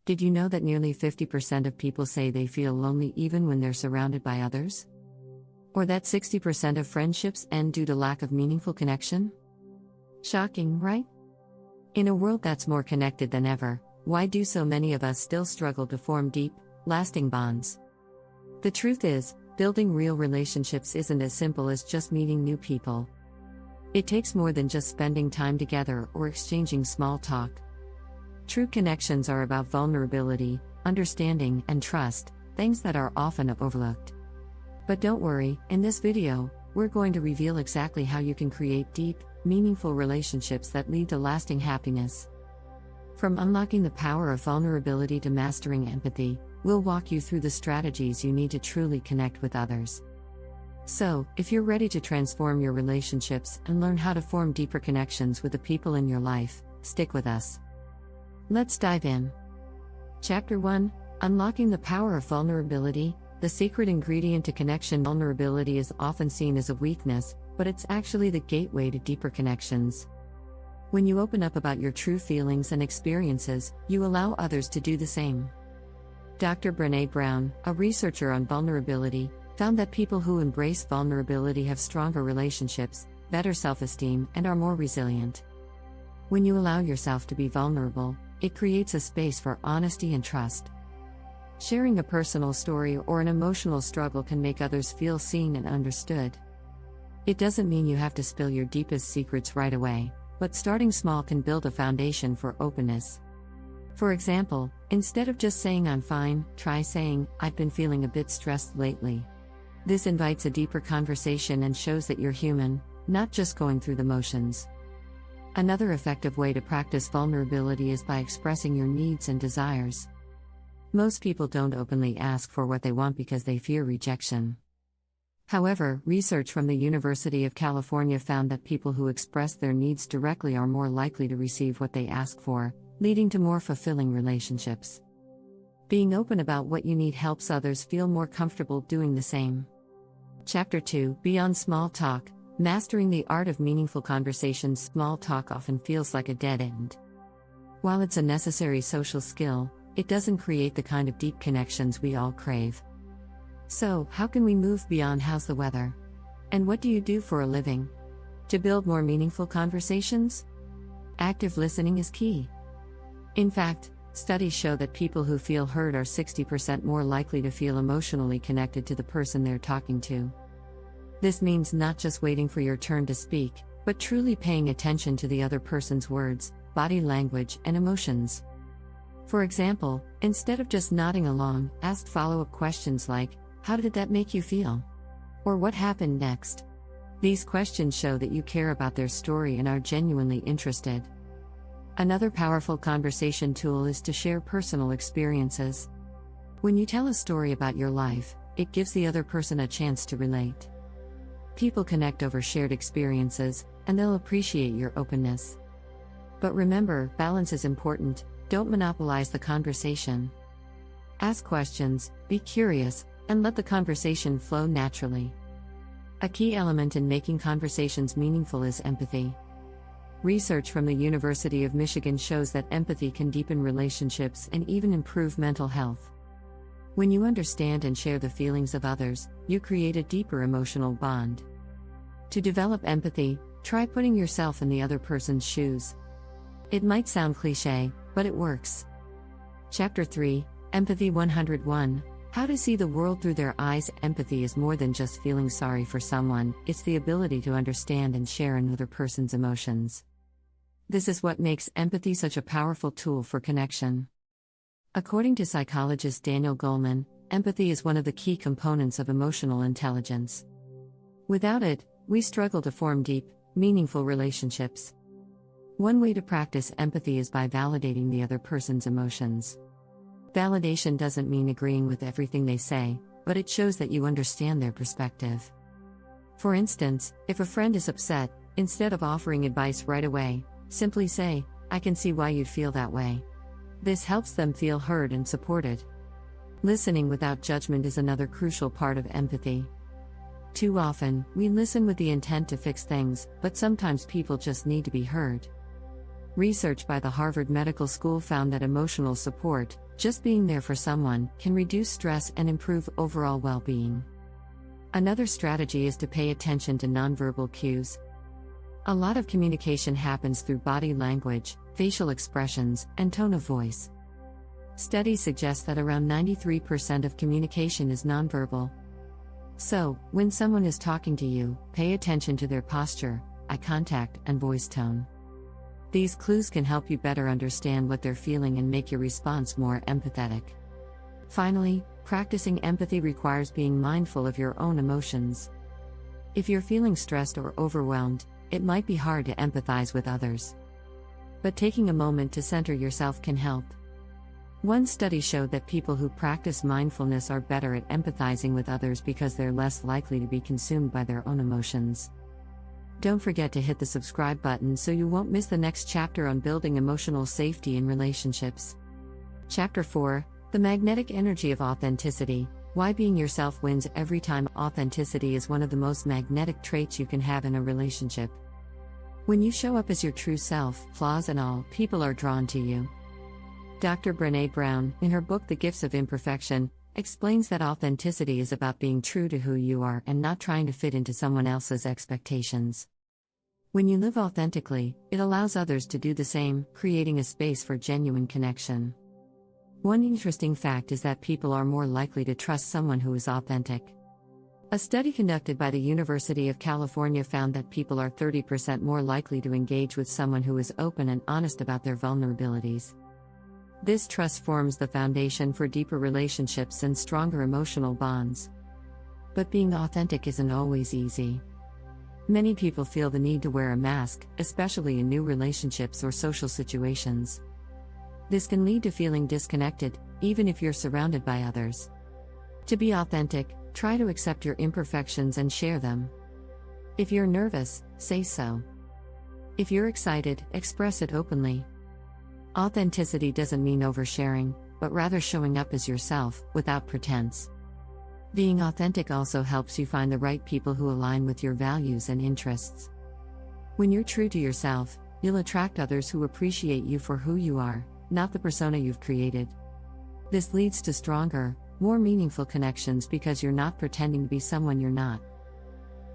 Did you know that nearly 50% of people say they feel lonely even when they're surrounded by others? Or that 60% of friendships end due to lack of meaningful connection? Shocking, right? In a world that's more connected than ever, why do so many of us still struggle to form deep, lasting bonds? The truth is, building real relationships isn't as simple as just meeting new people. It takes more than just spending time together or exchanging small talk. True connections are about vulnerability, understanding, and trust, things that are often overlooked. But don't worry, in this video, we're going to reveal exactly how you can create deep, meaningful relationships that lead to lasting happiness. From unlocking the power of vulnerability to mastering empathy, we'll walk you through the strategies you need to truly connect with others. So, if you're ready to transform your relationships and learn how to form deeper connections with the people in your life, stick with us. Let's dive in. Chapter 1: Unlocking the Power of Vulnerability. The secret ingredient to connection. Vulnerability is often seen as a weakness, but it's actually the gateway to deeper connections. When you open up about your true feelings and experiences, you allow others to do the same. Dr. Brené Brown, a researcher on vulnerability, found that people who embrace vulnerability have stronger relationships, better self-esteem, and are more resilient. When you allow yourself to be vulnerable, it creates a space for honesty and trust. Sharing a personal story or an emotional struggle can make others feel seen and understood. It doesn't mean you have to spill your deepest secrets right away, but starting small can build a foundation for openness. For example, instead of just saying "I'm fine," try saying, "I've been feeling a bit stressed lately." This invites a deeper conversation and shows that you're human, not just going through the motions. Another effective way to practice vulnerability is by expressing your needs and desires. Most people don't openly ask for what they want because they fear rejection. However, research from the University of California found that people who express their needs directly are more likely to receive what they ask for, leading to more fulfilling relationships. Being open about what you need helps others feel more comfortable doing the same. Chapter 2: Beyond Small Talk. Mastering the art of meaningful conversations. Small talk often feels like a dead end. While it's a necessary social skill, it doesn't create the kind of deep connections we all crave. So, how can we move beyond "how's the weather?" and "what do you do for a living?" to build more meaningful conversations? Active listening is key. In fact, studies show that people who feel heard are 60% more likely to feel emotionally connected to the person they're talking to. This means not just waiting for your turn to speak, but truly paying attention to the other person's words, body language, and emotions. For example, instead of just nodding along, ask follow-up questions like, "How did that make you feel?" or "What happened next?" These questions show that you care about their story and are genuinely interested. Another powerful conversation tool is to share personal experiences. When you tell a story about your life, it gives the other person a chance to relate. People connect over shared experiences, and they'll appreciate your openness. But remember, balance is important. Don't monopolize the conversation. Ask questions, be curious, and let the conversation flow naturally. A key element in making conversations meaningful is empathy. Research from the University of Michigan shows that empathy can deepen relationships and even improve mental health. When you understand and share the feelings of others, you create a deeper emotional bond. To develop empathy, try putting yourself in the other person's shoes. It might sound cliché, but it works. Chapter 3: Empathy 101. How to see the world through their eyes. Empathy is more than just feeling sorry for someone, it's the ability to understand and share another person's emotions. This is what makes empathy such a powerful tool for connection. According to psychologist Daniel Goleman, empathy is one of the key components of emotional intelligence. Without it, we struggle to form deep, meaningful relationships. One way to practice empathy is by validating the other person's emotions. Validation doesn't mean agreeing with everything they say, but it shows that you understand their perspective. For instance, if a friend is upset, instead of offering advice right away, simply say, "I can see why you'd feel that way." This helps them feel heard and supported. Listening without judgment is another crucial part of empathy. Too often, we listen with the intent to fix things, but sometimes people just need to be heard. Research by the Harvard Medical School found that emotional support, Just being there for someone can reduce stress and improve overall well-being. Another strategy is to pay attention to nonverbal cues. A lot of communication happens through body language, facial expressions, and tone of voice. Studies suggest that around 93% of communication is nonverbal. So, when someone is talking to you, pay attention to their posture, eye contact, and voice tone. These clues can help you better understand what they're feeling and make your response more empathetic. Finally, practicing empathy requires being mindful of your own emotions. If you're feeling stressed or overwhelmed, it might be hard to empathize with others. But taking a moment to center yourself can help. One study showed that people who practice mindfulness are better at empathizing with others because they're less likely to be consumed by their own emotions. Don't forget to hit the subscribe button so you won't miss the next chapter on building emotional safety in relationships. Chapter 4: The Magnetic Energy of Authenticity. Why being yourself wins every time. Authenticity is one of the most magnetic traits you can have in a relationship. When you show up as your true self, flaws and all, people are drawn to you. Dr. Brené Brown, in her book The Gifts of Imperfection, explains that authenticity is about being true to who you are and not trying to fit into someone else's expectations. When you live authentically, it allows others to do the same, creating a space for genuine connection. One interesting fact is that people are more likely to trust someone who is authentic. A study conducted by the University of California found that people are 30% more likely to engage with someone who is open and honest about their vulnerabilities. This trust forms the foundation for deeper relationships and stronger emotional bonds. But being authentic isn't always easy. Many people feel the need to wear a mask, especially in new relationships or social situations. This can lead to feeling disconnected, even if you're surrounded by others. To be authentic, try to accept your imperfections and share them. If you're nervous, say so. If you're excited, express it openly. Authenticity doesn't mean oversharing, but rather showing up as yourself, without pretense. Being authentic also helps you find the right people who align with your values and interests. When you're true to yourself, you'll attract others who appreciate you for who you are, not the persona you've created. This leads to stronger, more meaningful connections because you're not pretending to be someone you're not.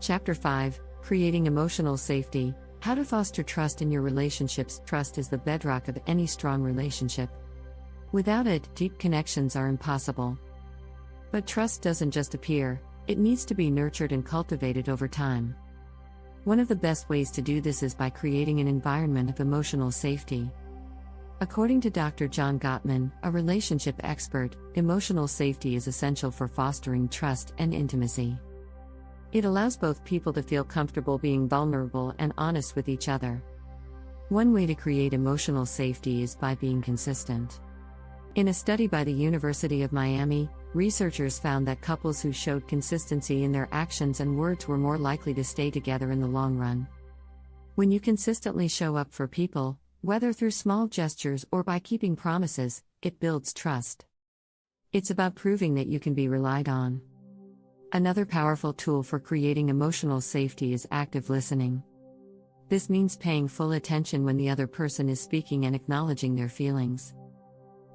Chapter 5: Creating Emotional Safety. How to foster trust in your relationships. Trust is the bedrock of any strong relationship. Without it, deep connections are impossible. But trust doesn't just appear, it needs to be nurtured and cultivated over time. One of the best ways to do this is by creating an environment of emotional safety. According to Dr. John Gottman, a relationship expert, emotional safety is essential for fostering trust and intimacy. It allows both people to feel comfortable being vulnerable and honest with each other. One way to create emotional safety is by being consistent. In a study by the University of Miami, researchers found that couples who showed consistency in their actions and words were more likely to stay together in the long run. When you consistently show up for people, whether through small gestures or by keeping promises, it builds trust. It's about proving that you can be relied on. Another powerful tool for creating emotional safety is active listening. This means paying full attention when the other person is speaking and acknowledging their feelings.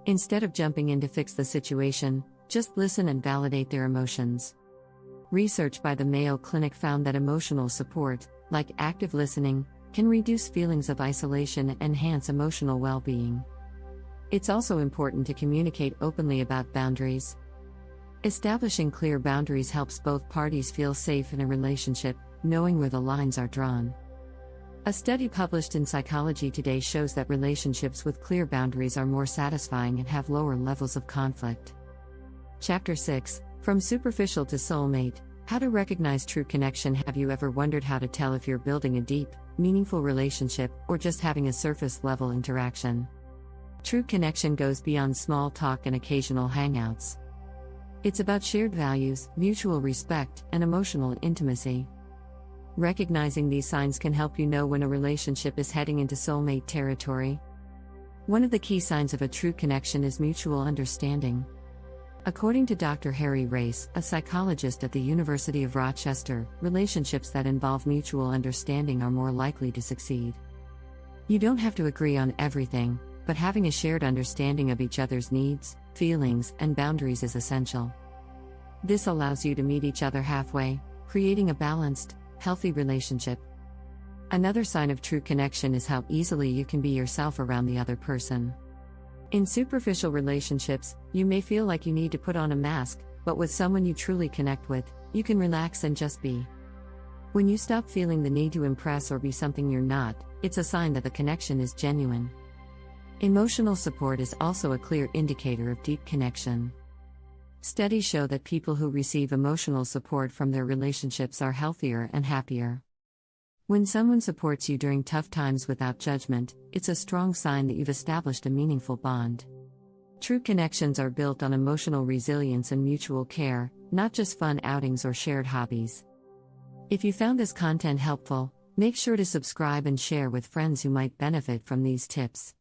Instead of jumping in to fix the situation, just listen and validate their emotions. Research by the Mayo Clinic found that emotional support, like active listening, can reduce feelings of isolation and enhance emotional well-being. It's also important to communicate openly about boundaries. Establishing clear boundaries helps both parties feel safe in a relationship, knowing where the lines are drawn. A study published in Psychology Today shows that relationships with clear boundaries are more satisfying and have lower levels of conflict. Chapter 6: From Superficial to Soulmate. How to recognize true connection. Have you ever wondered how to tell if you're building a deep, meaningful relationship or just having a surface-level interaction? True connection goes beyond small talk and occasional hangouts. It's about shared values, mutual respect, and emotional intimacy. Recognizing these signs can help you know when a relationship is heading into soulmate territory. One of the key signs of a true connection is mutual understanding. According to Dr. Harry Race, a psychologist at the University of Rochester, relationships that involve mutual understanding are more likely to succeed. You don't have to agree on everything, but having a shared understanding of each other's needs, feelings, and boundaries is essential. This allows you to meet each other halfway, creating a balanced, healthy relationship. Another sign of true connection is how easily you can be yourself around the other person. In superficial relationships, you may feel like you need to put on a mask, but with someone you truly connect with, you can relax and just be. When you stop feeling the need to impress or be something you're not, it's a sign that the connection is genuine. Emotional support is also a clear indicator of deep connection. Studies show that people who receive emotional support from their relationships are healthier and happier. When someone supports you during tough times without judgment, it's a strong sign that you've established a meaningful bond. True connections are built on emotional resilience and mutual care, not just fun outings or shared hobbies. If you found this content helpful, make sure to subscribe and share with friends who might benefit from these tips.